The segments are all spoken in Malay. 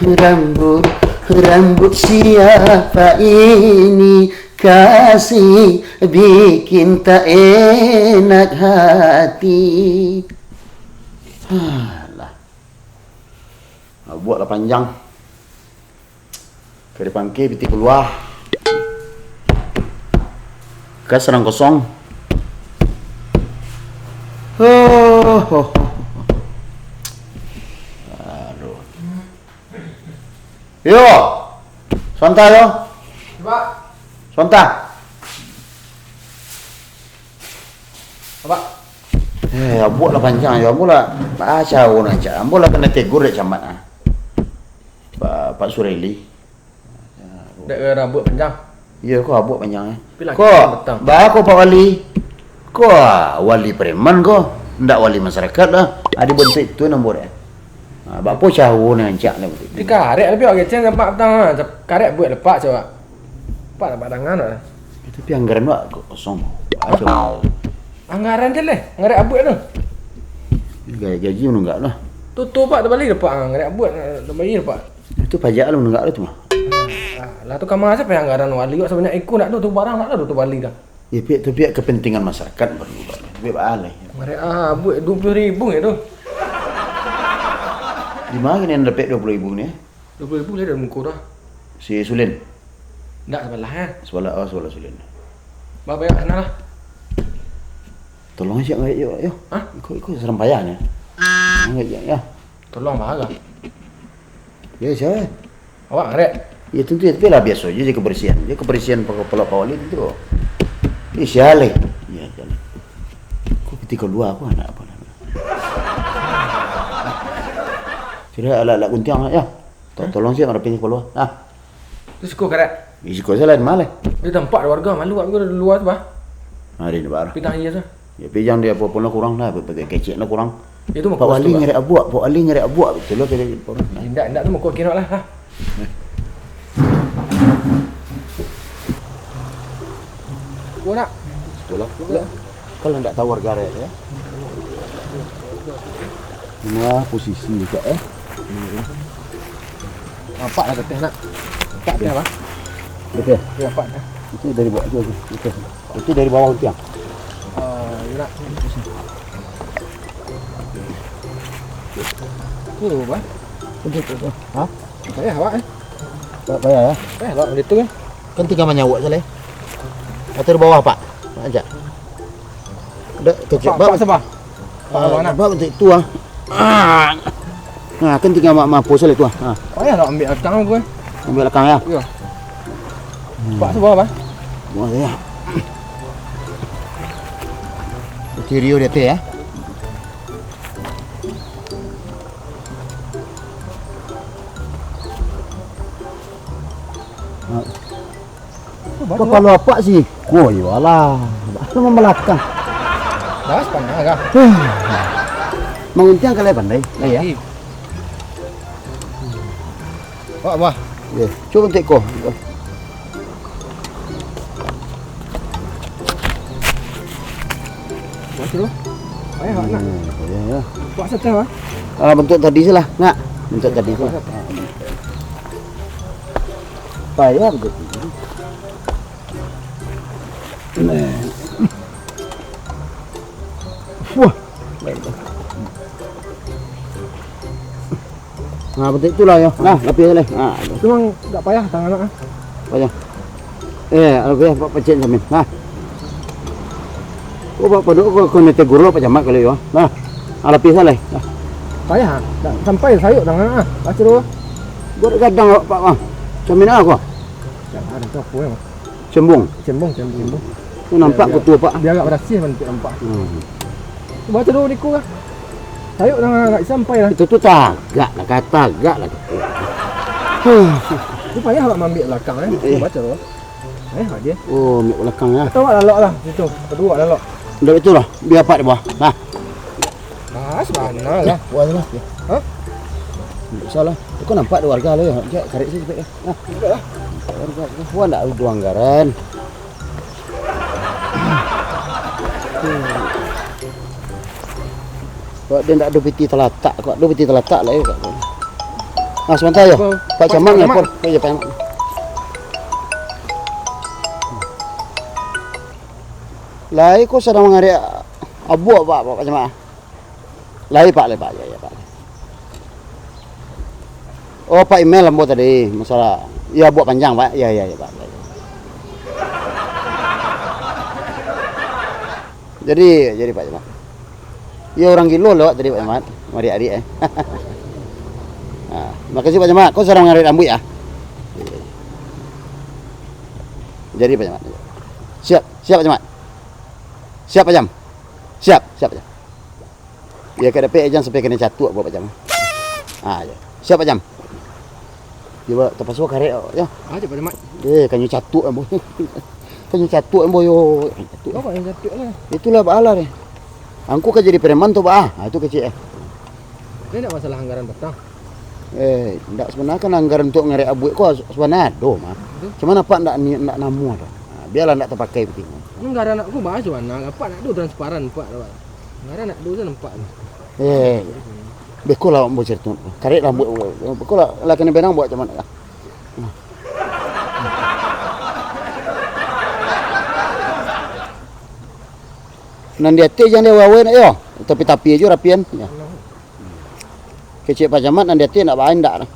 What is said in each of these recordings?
Rambut siapa ini, kasih bikin tak enak hati. Alah. Buatlah panjang. Ke depan ke, piti keluar. Ke serang kosong. Aduh. Yo. Sonta yo. Pak. Sonta. Pak. Buatlah panjang yo, mula baca orang aja. Mula kena tegur dek camat ah. Pak Sureli. Dek rambut panjang. Ya, kau buat panjang eh. Kau, kau Pak Wali. Kau wali preman kau. Ndak wali masyarakat lah. Ada bentuk itu nombor eh. Bapak jauh ni ancak ni betul. Di karek lebih orang kecil nampak petang. Karek buat lepak coba. Pak nampak tangan lah. Tapi anggaran wak kosong. Anggaran je lah. Anggaran abut tu. Gaji menunggak lah. Tutup pak terbalik lepak. Anggaran abut terbalik lepak. Itu pajak lah menunggak lah tu mah. Lah tu kamar siapa yang anggaran wali kok sebanyak ikut nak tu barang nak tu wali dah. Ya pihak kepentingan masyarakat perlu. Pihak balai. Anggaran abut 20,000 ya tu. Di mana yang dapat 20,000 ni? 20,000 lah dah muka dah. Si Sulin. Tak sebelah kan. Sebelah Sulin. Bapak bayar sana lah. Tolong siap ngajak yo. Hah? Ikut serem payahnya. Ngajak ya. Tolong bahagia. Ya siapa? Awak ngarek. Ya tentu itu lah biasa je kebersihan. Dia kebersihan Pak Wali itu. Sialai. Ya sialai. Kau ketika luar aku anak apa? Sudah alat-alat kuntiang ya. Tolong siap rapin keluar. Terus kau ngarek. Isi kau salah di mana? Di tempat warga malu aku di luar tu bah. Hari ni baru. Pitang iya tu. Ya pijang dia apa-apa lah kurang lah. Pakai kecik lah kurang. Itu Pak Wali ngerek abuak. Pak Wali ngerek abuak. Betul lah. Tidak tu mau kau kira lah. Kau nak? Betul lah. Kalau tak tahu warga ya. Ini posisi juga Nampak lah ketih nak. Nampak dia apa? Betul. Ya nampak dah. Itu dari bawah tu. Itu dari bawah tiang. You nak? Tu apa? Betul. Ha? Payah awak Payah ya. Payah awak itu kan. Kan tinggal menyawak salah. Atau di bawah Pak? Pak ajak. Ada kecil Pak siapa? Pak awak nak? Pak untuk itu kan tinggal mampu salah itu Payah nak ambil akang aku Ambil belakang ya. Ya. Pak siapa apa? Buat saya. Stereo dia tu ya. Kalau apa sih? Oh iyalah. Cuma belakang. Dah sepanjang agak. Menguntiang kalian pandai, ya. Apa? Ya, coba teko. Masih tu. Payah awak nak. Ya. Buat setel ah. Bentuk tadi salah, nak. Bentuk tadi salah. Payah begitu. Wah. Betul itulah ya. Lapis leh. Cuma tak payah tangan nak. Payah. Lebih Pak pecen samin. Bapak duk kau nak tegur lo pacamat kalau yo. Lapis leh. Payah. Tak sampai sayuk tangan ah. Baca dulu. Gua kadang Pak samin aku. Jangan ada tu apa ya. Cembung. Tu nampak ketua Pak. Dia agak bersih nampak. Baca dulu niku lah. Sayuk tangan tak sampai lah. Itu tu tagak lah kata tagak lah. Tu payah awak ambil belakang baca dulu. Dia. Oh, ambil belakang ya. Tahu tak lok lah situ. Kedua dah lok. Dah betul lah. Biar Pak di bawah. Mana lah. Buat lah. Salah. Tu kau nampak ada warga lah. Karik sini cepet. Lah. Warga. Buat tak ada anggaran. Kau dia tak ada peti telatak. Kau ada peti telatak lah ya. sebentar ya. Apa? Pak Camat Pak ngapor. Ya Pak Camat. Lai kok sedang mengari abu Pak Camat. Lai Pak. Ya Pak. Oh Pak email lambo tadi masalah. Ya buat panjang Pak. Ya Pak. Jadi Pak Camat. Ya orang kilo lewat tadi Pak Camat. Mari adik makasih Pak Camat. Kau sedang mengari rambut ya? Jadi Pak Camat. Siap Pak Camat. Siap Pak Jam. Siap Pak Jam. Ya kada pe jangan sampai kena catuk buat Pak Jam. Ya. Siap Pak Jam. Dia tepas karek ya. Aja Pak Camat. Kanyu catuk ambo. Kanyu catuk ambo yo. Apa yang catuk lah? Itulah Pak Ala deh. Angku kan jadi preman tuh Pak. Itu kecil. Ini enggak masalah anggaran petang. Enggak sebenarnya kan anggaran untuk ngarek abu kok sebenarnya ada mah. Cuman apa enggak namu ada. Biarlah enggak terpakai penting. Anggaran aku bahas mana? Apa nak do transparan Pak. Anggaran nak do nampak. Beko lah ambo cerita. Karek rambut. Beko lah kena benang buat macam mana. Nanti ate jangan dia wawe nak yo. Tapi aja rapian. Ya. Kecil Pak Camat nanti ate nak bahan dak.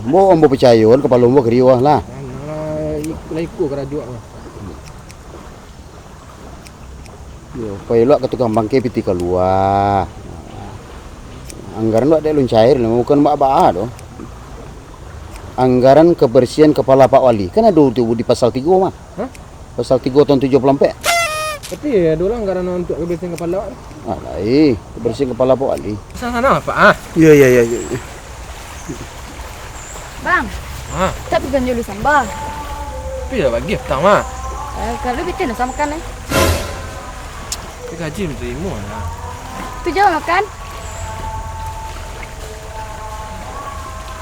Mo ambo percaya kan kepala ambo keriwah lah. Lah ikut kerajuak lah. Yo, pailok ke tukang bangkai piti keluar. Anggaran lu ada luncair, bukan mbak-mbak doh. Anggaran kebersihan kepala Pak Wali. Kan ada tuh di pasal 3 mah. Hah? Pasal 3 tahun 74. Tapi ada lah anggaran untuk kebersihan kepala. Kebersihan kepala Pak Wali. Sana Pak. Iya. Bang, tak bukan jual sambal. Tapi dah bagi petang mah. Kalau kita nak sama makan Gaji terima lah. Tu jauh makan.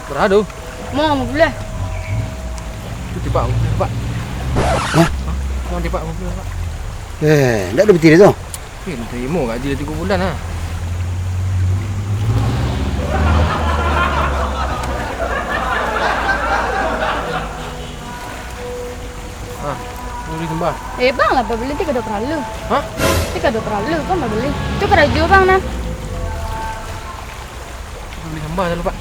Beradu. Mau boleh. Tu tipak. Hah? Mau tipak boleh Pak. Enggak ada betul tu. Terima gaji dah 3 bulan lah. Beli sembah. Bang lah beli tiga dua perlu. Hah? Tiga dua perlu kan mau beli. Tu keraju bang nah. Beli sembah dah lupa.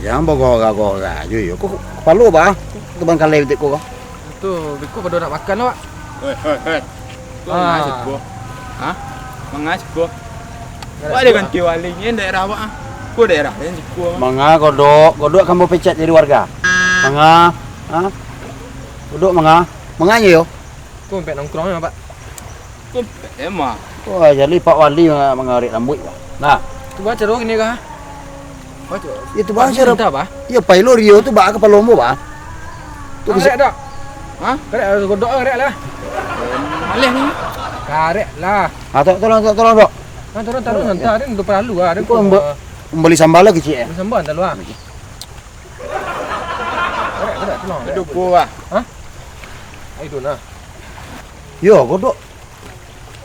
Jangan bogor-gogor aja yo. Kok kepala bah? Tu bang kalai betik kok. Tu biku pada nak makan lah Pak. Hei. Kau mengasih gua. Hah? Mengasih gua. Kau ada ganti walinya daerah apa? Kau daerah lain gua. Mangga godok kamu pecat jadi warga. Mangga, Godok manganya yo. Kau sampai nongkrongnya Pak. Kau emang. Wah, jadi Pak Wali mengarik rambut. Nah, Tu baca dong ini kah? Baca. itu bahasa Entah Pak. ya pailo Rio tu bak kepala lombo bah. Tu karek tak? Hah? Karek godok karek lah. Malih ni. Karek lah. Tolong dok. Taruh nanti ada untuk perlu lah. Ada Kau membeli sambal lagi cik. sambal tak luar. Karek tolong. Duduk gua. Itu nah. Yo, godok.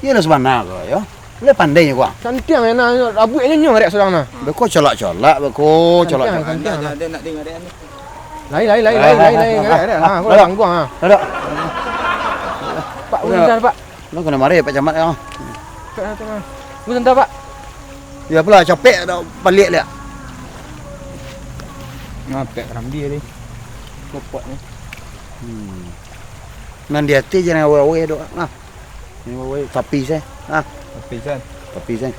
Iya lah semana kau yo. Le pandainya gua. Cantik mana rambutnya nyonya karek seorang nah. Beko colak-colak, beko colak-colak. Ada nak dengar dia ni. Lain. Karek lah. Kau dah ganggu ah. Ada. Pak, bentar Pak. Lo kena mari Pak Camat ya. Tengah. Bentar Pak. Ya pula capek dah balik dia. Ngapek ram dia ni. Kopot ni. Nan dia ti jangan awe dok. Nah. Ni awe tapi saya. Pisan. Tapi saya.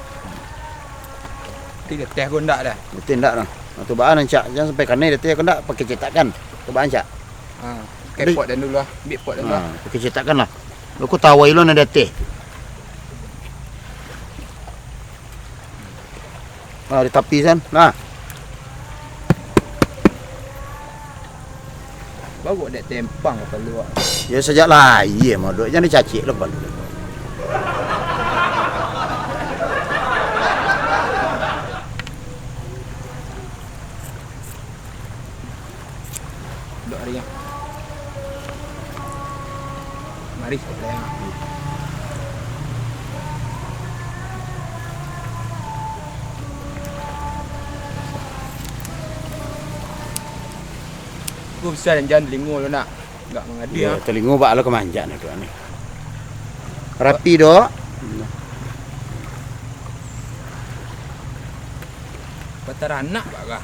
Tiga teh gua ndak dah. Betul ndak dah. Tu baan ancak jangan sampai kanai dia ti ndak pakai cetakan. Tu baan ancak. Kepot dan dulu lah. Bik pot dan dulu. Pakai cetakan lah. Lo ku tawai lo nan dia ti. Di tapi san. Nah. Baru dek tempang apa luar. Ya sejak lah. Iya mau dok jangan dicacik lo balik. Dok hari yang. Mari kita yang. Aku besar dan jangan telingo lu nak. Enggak mengadu Ya, ya. telingo bak lo kemanjaan tu ni. Rapi dok. Patara anak bak kah?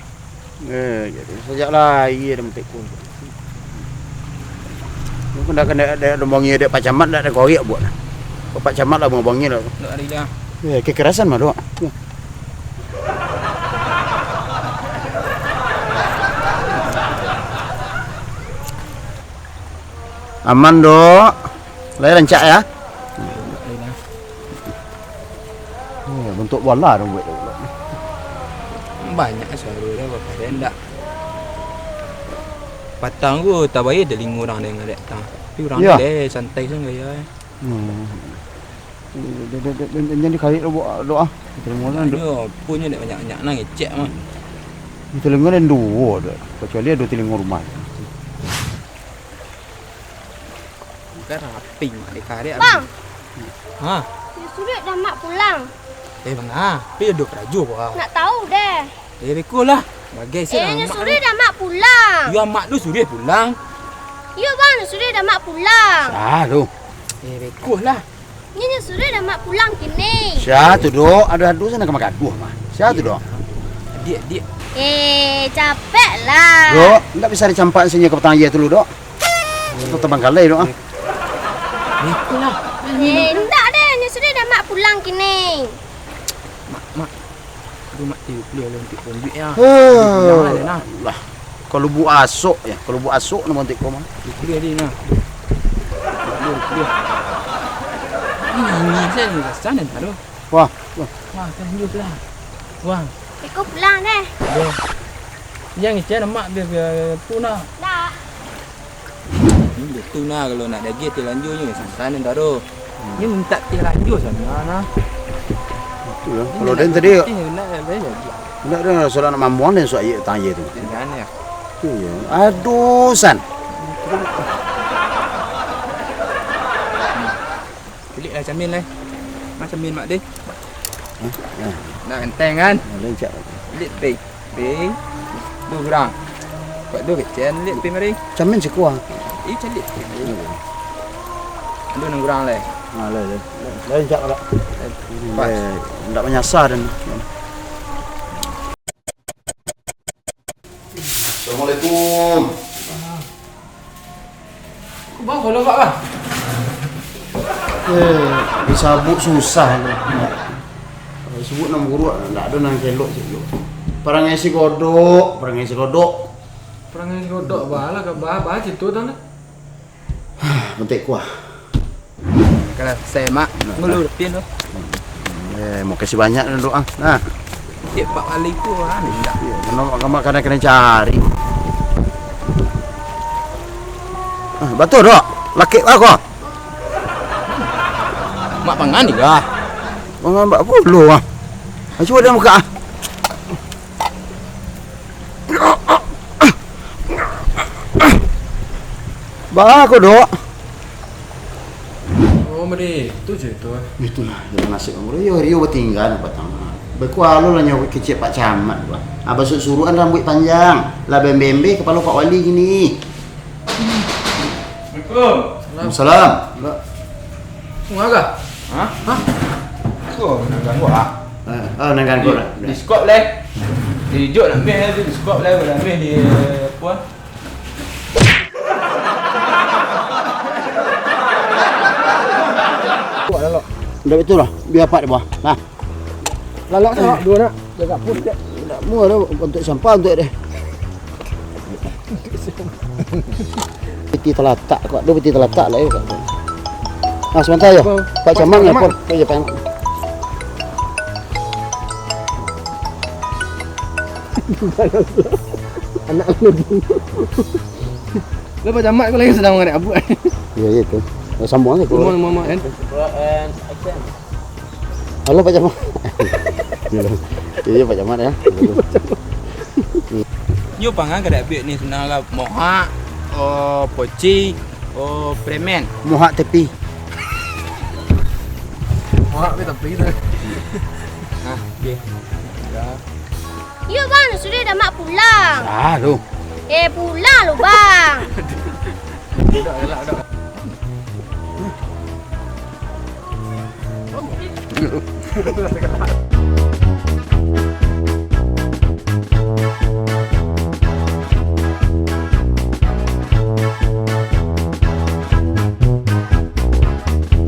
Jadi sejaklah iya dah mentik ku. Aku dah kena ada bongi ada Pak Camat dah ada korek buat. Pak Camat lah bongi dah. Nak hari dah. Kekerasan mah dok. Aman dok. Lai rancak ya. Hari dah. Bentuk bola dong buat. Banyak suara dah berapa rendah. Patang ku tak bayar telingo orang dengan datang. Tapi orang Ya. dia santai sangat ya. Jangan dikali doa. Telingo lah. Dia punya nak banyak-banyak nang ngecek mah. Telingo dan dua dah. Kecuali ada telingo rumah. Kan rapi mak dia karek. Bang, Ha. si Surit dah mak pulang. Bang ah. Pi duduk raju kau. Nak tahu deh. Rekod lah. Bagai saya Ni mak. Surit dah mak pulang. Ya mak tu sudah pulang. Ya bang, Surit dah mak pulang. Tu. Rekod lah. Ni Surit dah mak pulang kini. Siapa tu dok? Ada sana ke makan buah mah. Siapa tu dok? Dia. Capek lah. Dok, enggak bisa dicampak sini ke petang ye dulu dok. Itu tebang kalai dok. Rekod lah. Tak deh, ni Surit dah mak pulang kini. Mak. Aduh mak tiup dia untuk pembik ya. Oh. Nah. Lah. Kalau bu asuk ya, kalau bu asuk nak montik kau mah. Dia nah. Dia. Ini saya ni sana taruh. Wah, Wah, terlanjut lah. Wah, Ikut pulang deh. dia. Yang ikan mak dia tuna. Tak. Ini tuna kalau nak daging terlanjutnya sana taruh. Ni minta terlanjut sana nah. tu ya. Kalau dia tadi nak bayar. enggak ada soal nak mamuan dan soal ye tanya tu. Jangan ya. Tu ya. Aduh san. Pilih lah camin lah. Macam min mak dia. Nak enteng kan? Lain cak. Lihat pay. Pay. Dua orang. Buat dua kecil. Lihat pay mari. Camin sekuah. Calit. Dua orang lah. Lain cak lah. Enggak menyasar dan. Assalamualaikum. Bang, kalau pak bang. Disabut susah tu. Sebut nama guru enggak ada nang kelok je. Perangai si kodok. Perangai godok balah ke bah situ tang. Mentik kuah. Kalau saya mak ngulu depan tu. Mau kasih banyak dan doa. Nah, Dia pak kali tu kan. kena kena cari. Betul dok. Laki aku. Mak pangan ni kah? Mangan bak puluh ah. Cuba dia muka. Bah aku dok. Oh mari, tu je tu. Itulah yang nasib kamu. Rio bertinggal petang. Berkualo lah nyawa kecil Pak Camat gua. Abah suruhan rambut panjang. Lah bembe kepala Pak Wali gini. Assalamualaikum. Salam. Ngaga. Ha? Kau nak ganggu ah? Nanggan kau lah. Di skop leh. Di jok nak ambil tu di skop leh boleh ambil di apa? Buat lalok. Dah betul lah. Biar Pak dia buah. Nah, Lalok sana dua nak. Jaga pun sekejap. tak muat dah untuk sampah untuk dia. Peti terletak kau. Dia peti terletak lah ya. Ah sebentar ya. Pak Camat ni apa? Ya Pak. Anak lu. Lu Pak Camat kau lagi sedang mengarik abu. Ya tu. Sambung lagi. Mama kan. Halo Pak Camat. Ya Pak Camat ya. Nyo pangan kada ambil ni senang lah mohak. Oh poci. Oh premen. Mohak tepi. Wah, tapi tu. Ha, okey. Ya bang, Surit dah mak pulang. Tu. Pulang lu bang. Dah.